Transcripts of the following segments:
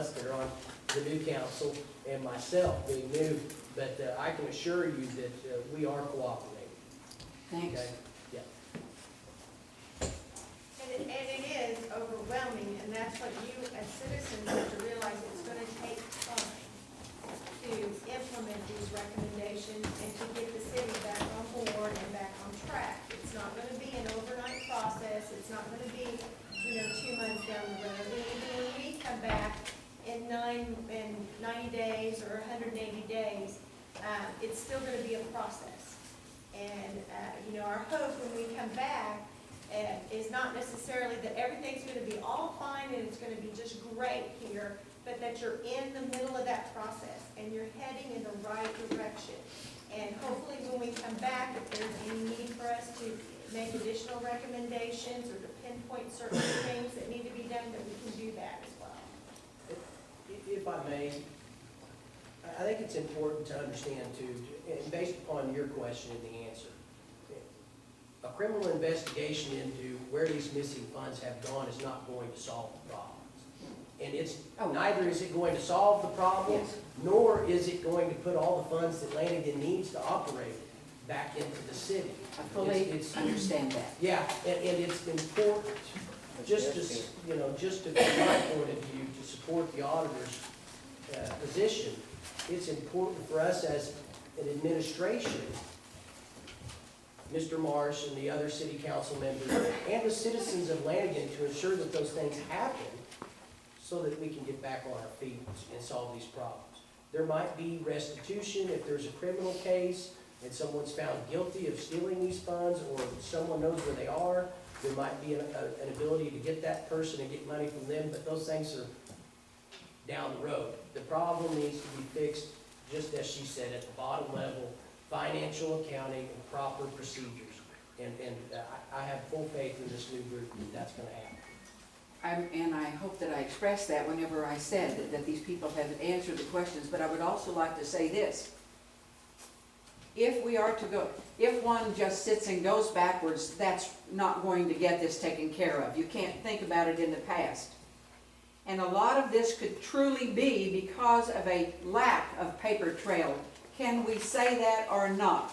us that are on the new council and myself being new, but I can assure you that we are cooperating. Thanks. Okay? Yeah. And it is overwhelming, and that's what you as citizens have to realize, it's gonna take time to implement these recommendations and to get the city back on board and back on track. It's not gonna be an overnight process, it's not gonna be, 2 months down the road. And even when we come back in 90 days or 180 days, it's still gonna be a process. And, our hope when we come back is not necessarily that everything's going to be all fine and it's going to be just great here, but that you're in the middle of that process and you're heading in the right direction. And hopefully when we come back, if there's any need for us to make additional recommendations or to pinpoint certain things that need to be done, that we can do that as well. If I may, I think it's important to understand too, and based upon your question and the answer, a criminal investigation into where these missing funds have gone is not going to solve the problems. And neither is it going to solve the problems, nor is it going to put all the funds that Lanagan needs to operate back into the city. I fully understand that. Yeah, and it's important, just to, from my point of view, to support the auditor's position, it's important for us as an administration, Mr. Marsh and the other city council members, and the citizens of Lanagan to ensure that those things happen so that we can get back on our feet and solve these problems. There might be restitution if there's a criminal case and someone's found guilty of stealing these funds, or someone knows where they are. There might be an ability to get that person and get money from them, but those things are down the road. The problem needs to be fixed, just as she said, at the bottom level, financial accounting and proper procedures. And I have full faith in this new group that that's going to happen. And I hope that I expressed that whenever I said that these people have answered the questions, but I would also like to say this. If one just sits and goes backwards, that's not going to get this taken care of. You can't think about it in the past. And a lot of this could truly be because of a lack of paper trail. Can we say that or not?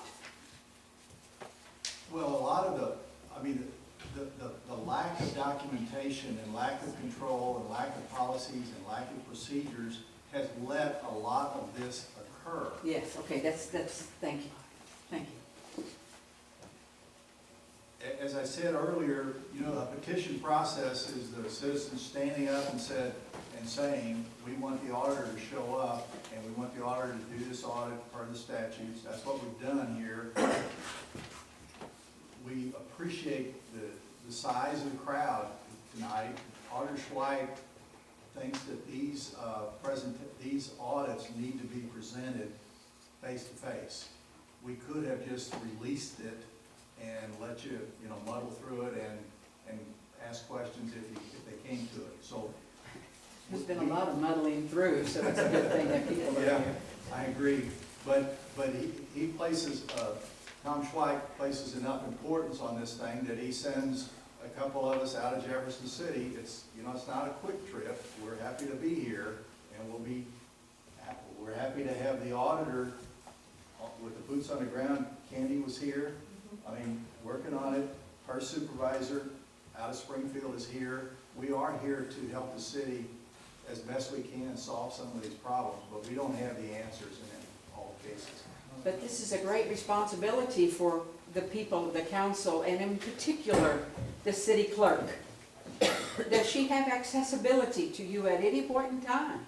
Well, a lot of the lack of documentation and lack of control and lack of policies and lack of procedures has let a lot of this occur. Yes, okay, that's, thank you. Thank you. As I said earlier, a petition process is the citizens standing up and saying, we want the auditor to show up and we want the auditor to do this audit per the statutes. That's what we've done here. We appreciate the size of the crowd tonight. Auditor Schweik thinks that these audits need to be presented face to face. We could have just released it and let you, muddle through it and ask questions if they came to it. So there's been a lot of muddling through, so it's a good thing that people are here. I agree. But he places, Tom Schweik places enough importance on this thing that he sends a couple of us out of Jefferson City. It's not a quick trip. We're happy to be here, and we're happy to have the auditor with the boots on the ground. Candy was here, working on it. Her supervisor out of Springfield is here. We are here to help the city as best we can solve some of these problems, but we don't have the answers in all cases. But this is a great responsibility for the people, the council, and in particular, the city clerk. Does she have accessibility to you at any point in time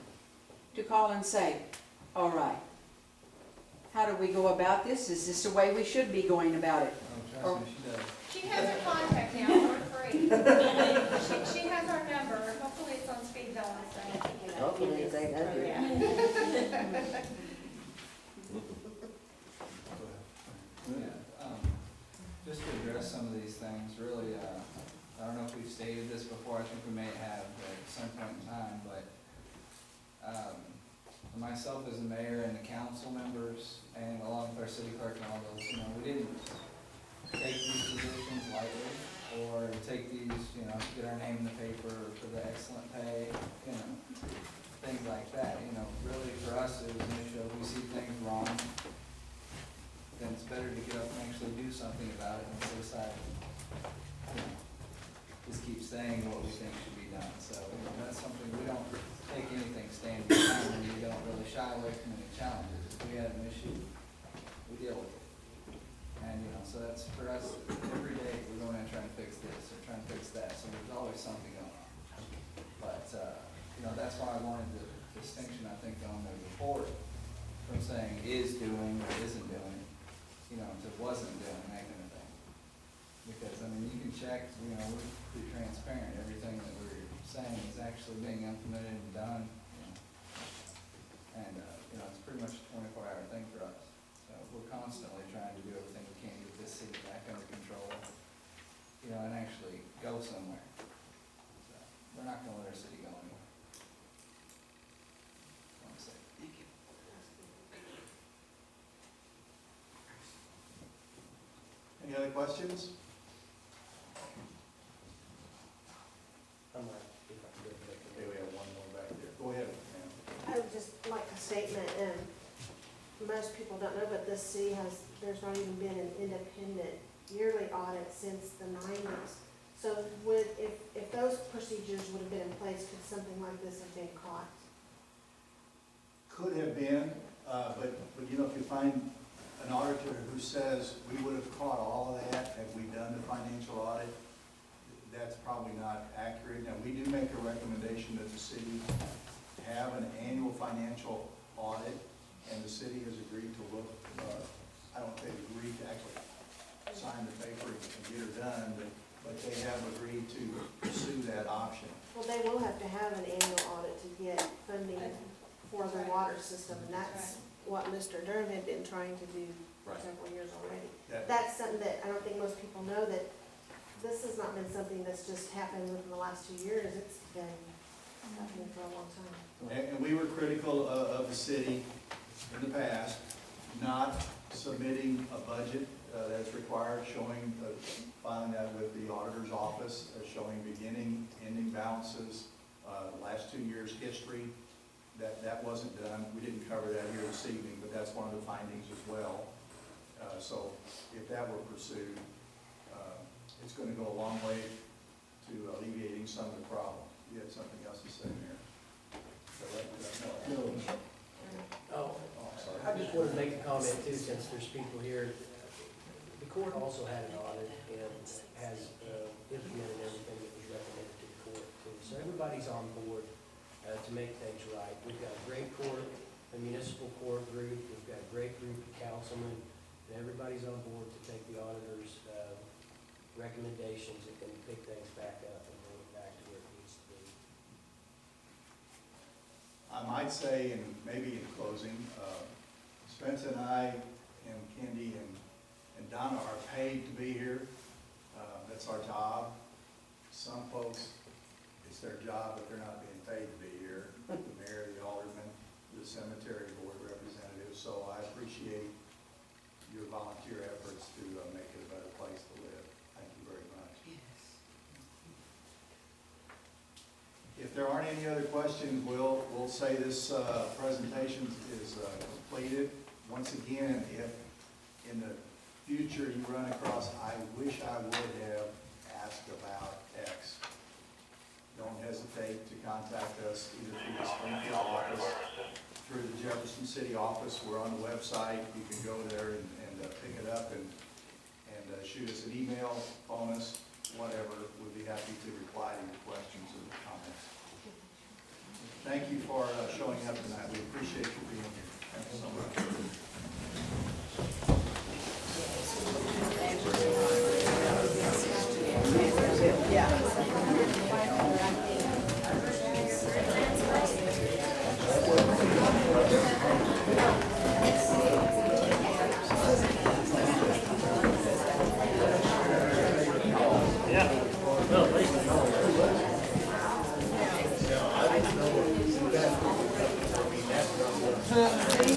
to call and say, all right, how do we go about this? Is this the way we should be going about it? Oh, trust me, she does. She has her contact now for free. She has our number. Hopefully it's on speed dial. So. Hopefully they do. Yeah, just to address some of these things, really, I don't know if we've stated this before, I think we may have at some point in time, but myself as the mayor and the council members, and along with our city clerk and all those, we didn't take these positions lightly, or take these, to get our name in the paper for the excellent pay, things like that, you know, really for us, it was an issue of we see things wrong, then it's better to get up and actually do something about it and set aside, you know, just keep saying what we think should be done. So, you know, that's something, we don't take anything standing down, and we don't really shy away from any challenges. If we have an issue, we deal with it. And, you know, so that's, for us, every day, we're going in and trying to fix this, or trying to fix that, so there's always something going on. But, you know, that's why I wanted the distinction, I think, on the report, from saying is doing or isn't doing, you know, to wasn't doing, that kind of thing. Because, I mean, you can check, you know, we're pretty transparent, everything that we're saying is actually being implemented and done, you know. And, you know, it's pretty much a 24-hour thing for us. So we're constantly trying to do everything we can to get this city back under control, you know, and actually go somewhere. So we're not gonna let our city go anywhere. That's what I'm saying. Thank you. Any other questions? I'm like, if I can go back. Okay, we have one more back there. Go ahead, ma'am. I would just like a statement, and most people don't know, but this city there's not even been an independent yearly audit since the 90s. So if those procedures would have been in place, could something like this have been caught? Could have been, but you know, if you find an auditor who says, we would have caught all of that had we done the financial audit, that's probably not accurate. Now, we do make a recommendation that the city have an annual financial audit, and the city has agreed to look, I don't think agreed to actually sign the paper and get it done, but they have agreed to pursue that option. Well, they will have to have an annual audit to get funding for the water system, and that's what Mr. Durham had been trying to do for Right. several years already. That- That's something that I don't think most people know, that this has not been something that's just happened within the last 2 years. It's been happening for a long time. And we were critical of the city in the past, not submitting a budget that's required, showing, filing that with the auditor's office, showing beginning, ending balances, last 2 years' history. That wasn't done. We didn't cover that here this evening, but that's one of the findings as well. So if that were pursued, it's going to go a long way to alleviating some of the problems. You had something else to say, Mayor? No. Oh, Oh, I'm sorry. I just wanted to make a comment too, since there's people here. The court also had an audit and has implemented everything that was recommended to the court too. So everybody's on board to make things right. We've got a great court, a municipal court group, we've got a great group of councilmen, and everybody's on board to take the auditor's recommendations and can pick things back up and bring it back to where it needs to be. I might say, and maybe in closing, Spence and I and Kendi and Donna are paid to be here. That's our job. Some folks, it's their job, but they're not being paid to be here. The mayor, the alderman, the cemetery board representatives. So I appreciate your volunteer efforts to make it a better place to live. Thank you very much. Yes. If there aren't any other questions, we'll say this presentation is completed. Once again, if in the future you run across, I wish I would have asked about X, don't hesitate to contact us either through the Springfield office, through the Jefferson City office. We're on the website. You can go there and pick it up and shoot us an email, phone us, whatever. We'd be happy to reply to your questions and comments. Thank you for showing up tonight. We appreciate you being here. Thank you so much. Yeah.